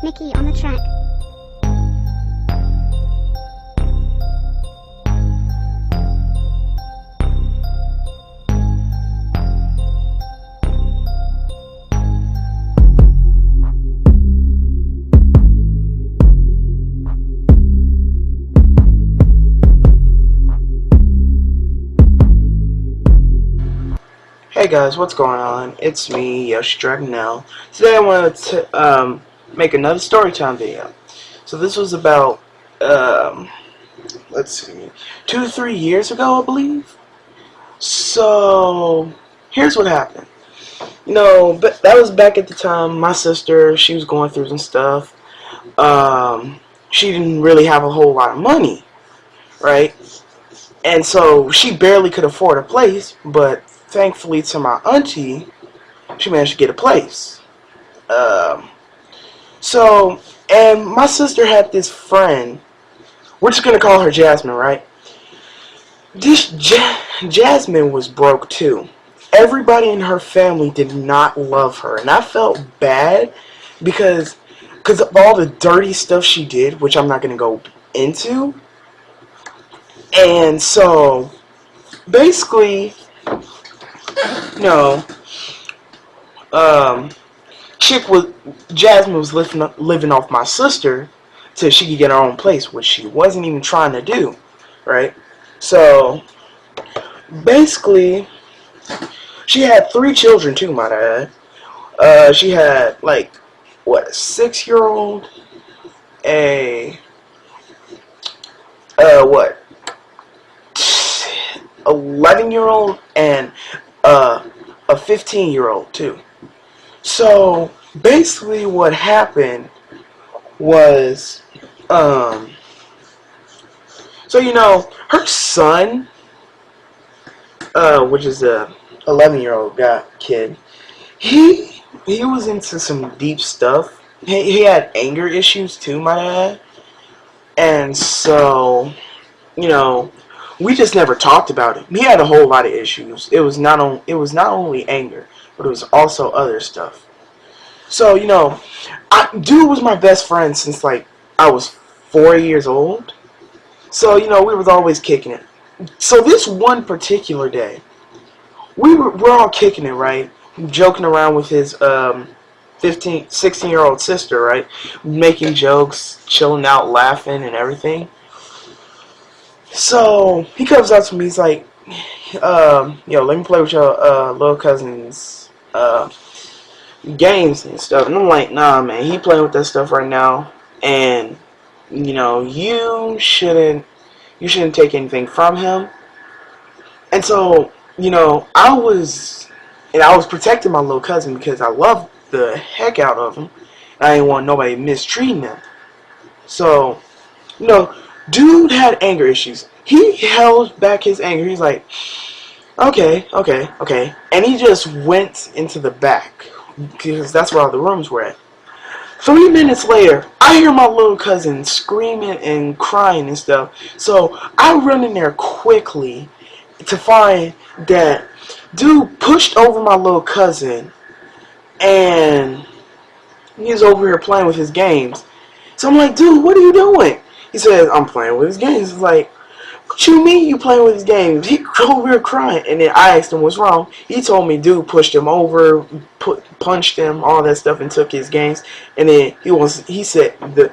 Mickey on the track. Hey guys, what's going on? It's me, Yoshi Dragon now. Today I wanted to make another storytime video. So this was about let's see, 2 to 3 years ago, I believe. So here's what happened. But that was back at the time. My sister, she was going through some stuff. She didn't really have a whole lot of money, right? And so she barely could afford a place, but thankfully to my auntie, she managed to get a place. And my sister had this friend. We're just gonna call her Jasmine, right? This Jasmine was broke too. Everybody in her family did not love her, and I felt bad because of all the dirty stuff she did, which I'm not gonna go into. And so, basically, no, Jasmine was living off my sister till she could get her own place, which she wasn't even trying to do, right? So basically, she had 3 children too, might I add. She had like a 6-year-old, a 11-year-old, and a 15-year-old too. So basically what happened was, her son, which is a 11-year-old kid, he was into some deep stuff. He had anger issues too, might I add. And so, we just never talked about it. He had a whole lot of issues. It was not only anger, but it was also other stuff. So, dude was my best friend since like I was 4 years old. So, we was always kicking it. So this one particular day, we're all kicking it, right? Joking around with his 16-year-old sister, right? Making jokes, chilling out, laughing and everything. So he comes up to me, he's like, let me play with your little cousin's games and stuff. And I'm like, nah, man, he playing with that stuff right now, and you shouldn't take anything from him. And so, I was protecting my little cousin because I loved the heck out of him. I didn't want nobody mistreating him. So, dude had anger issues. He held back his anger. He's like, okay. And he just went into the back, because that's where all the rooms were at. 3 minutes later, I hear my little cousin screaming and crying and stuff. So I run in there quickly to find that dude pushed over my little cousin, and he's over here playing with his games. So I'm like, dude, what are you doing? He says, I'm playing with his games. It's like, what you mean you playing with his games? He over here crying. And then I asked him what's wrong. He told me dude pushed him over, punched him, all that stuff, and took his games. And then he said the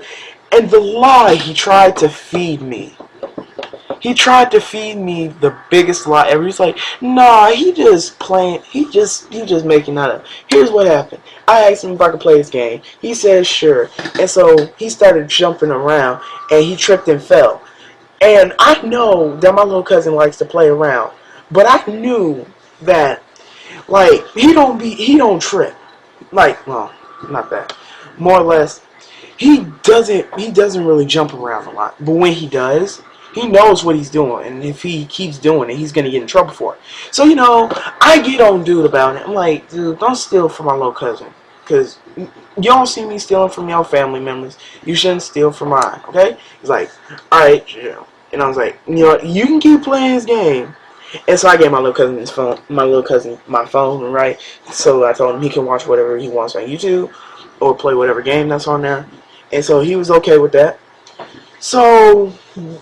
lie he tried to feed me. He tried to feed me the biggest lie ever. He's like, nah, he just playing. He just making that up. Here's what happened. I asked him if I could play his game. He said sure. And so he started jumping around, and he tripped and fell. And I know that my little cousin likes to play around, but I knew that, like, he don't trip. Like, well, not that. More or less, he doesn't really jump around a lot. But when he does, he knows what he's doing, and if he keeps doing it, he's gonna get in trouble for it. So, I get on dude about it. I'm like, dude, don't steal from my little cousin, because you don't see me stealing from your family members. You shouldn't steal from mine, okay? He's like, alright, yeah. And I was like, you can keep playing his game. And so I gave my little cousin my phone, right? So I told him he can watch whatever he wants on YouTube. or play whatever game that's on there. And so he was okay with that. So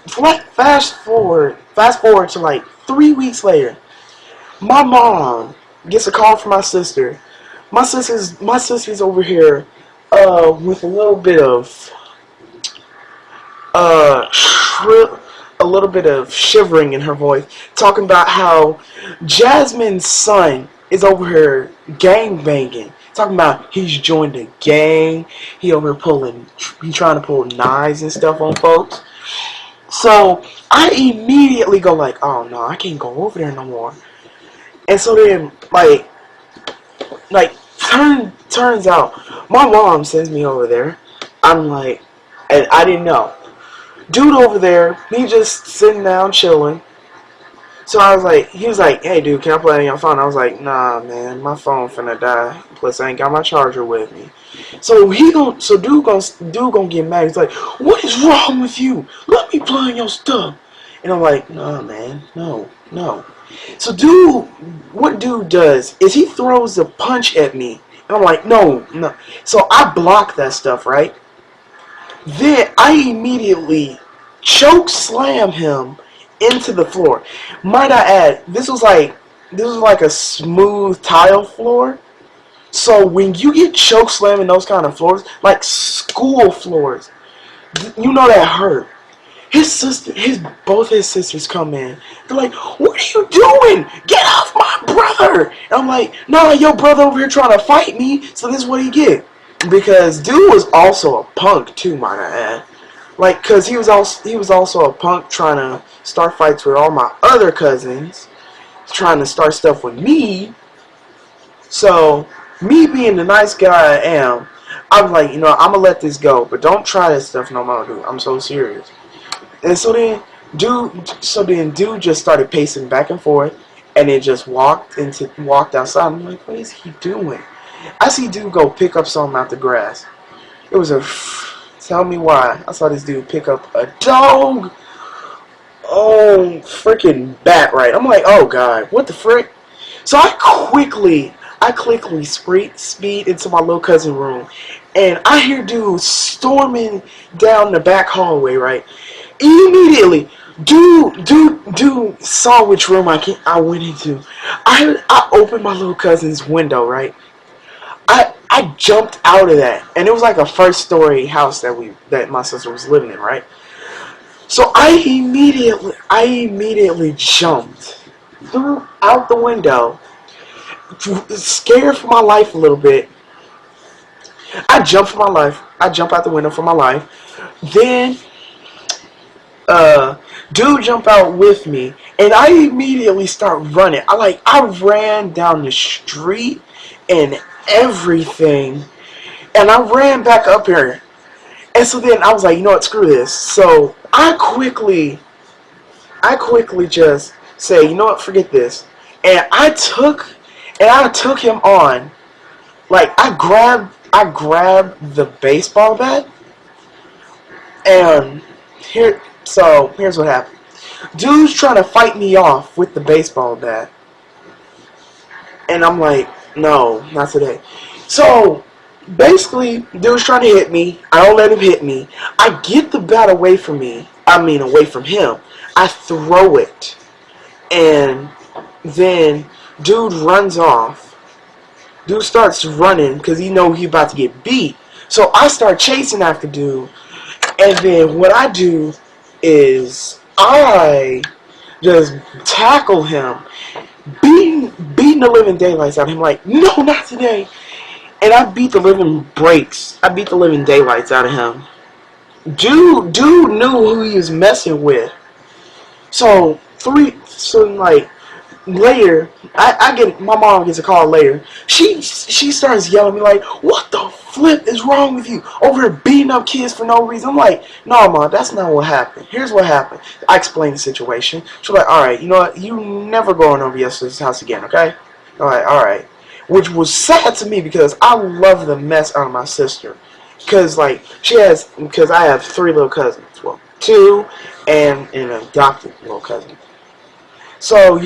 fast forward to like 3 weeks later, my mom gets a call from my sister. My sister's over here with a little bit of uh a little bit of shivering in her voice, talking about how Jasmine's son is over here gang banging. Talking about he's joined a gang. He over here he's trying to pull knives and stuff on folks. So I immediately go like, oh no, I can't go over there no more. And so then turns out my mom sends me over there. I'm like, and I didn't know. Dude over there, he just sitting down chilling. So he was like, hey dude, can I play on your phone? I was like, nah man, my phone finna die. Plus I ain't got my charger with me. So dude gonna get mad. He's like, what is wrong with you? Let me play on your stuff. And I'm like, nah man, no. So what dude does is he throws a punch at me. And I'm like, no. So I block that stuff, right? Then I immediately choke slam him into the floor. Might I add, this was like a smooth tile floor. So when you get choke slamming those kind of floors, like school floors, you know that hurt. Both his sisters come in. They're like, what are you doing? Get off my brother! And I'm like, nah, your brother over here trying to fight me, so this is what he get. Because dude was also a punk too, might I add. Like, cause he was also a punk trying to start fights with all my other cousins, trying to start stuff with me. So me being the nice guy I am, I was like, I'm gonna let this go, but don't try this stuff no more, dude. I'm so serious. And so then dude just started pacing back and forth, and then just walked outside. I'm like, what is he doing? I see dude go pick up something out the grass. It was tell me why. I saw this dude pick up a dog. Oh, freaking bat, right? I'm like, oh god, what the frick? So I quickly speed into my little cousin room, and I hear dude storming down the back hallway, right? Immediately, dude saw which room I went into. I opened my little cousin's window, right? I jumped out of that, and it was like a first story house that my sister was living in, right? So I immediately jumped out the window, scared for my life a little bit. I jump out the window for my life. Then dude jump out with me, and I immediately start running. I ran down the street and everything, and I ran back up here. And so then I was like, you know what, screw this. So I quickly just say, you know what, forget this. And I took him on. Like I grabbed the baseball bat, and here's what happened. Dude's trying to fight me off with the baseball bat. And I'm like, no, not today. So basically, dude's trying to hit me. I don't let him hit me. I get the bat away from him. I throw it. And then dude runs off. Dude starts running because he know he about to get beat. So I start chasing after dude. And then what I do is I just tackle him, beating the living daylights out of him. Like, no, not today. And I beat the living daylights out of him. Dude knew who he was messing with. So later, my mom gets a call later. She starts yelling at me like, what the flip is wrong with you? Over here beating up kids for no reason. I'm like, no, Mom, that's not what happened. Here's what happened. I explained the situation. She's like, alright, you know what? You never going over your sister's house again, okay? Alright. Which was sad to me because I love the mess out of my sister. Because I have 3 little cousins. Well, 2 and an adopted little cousin. So,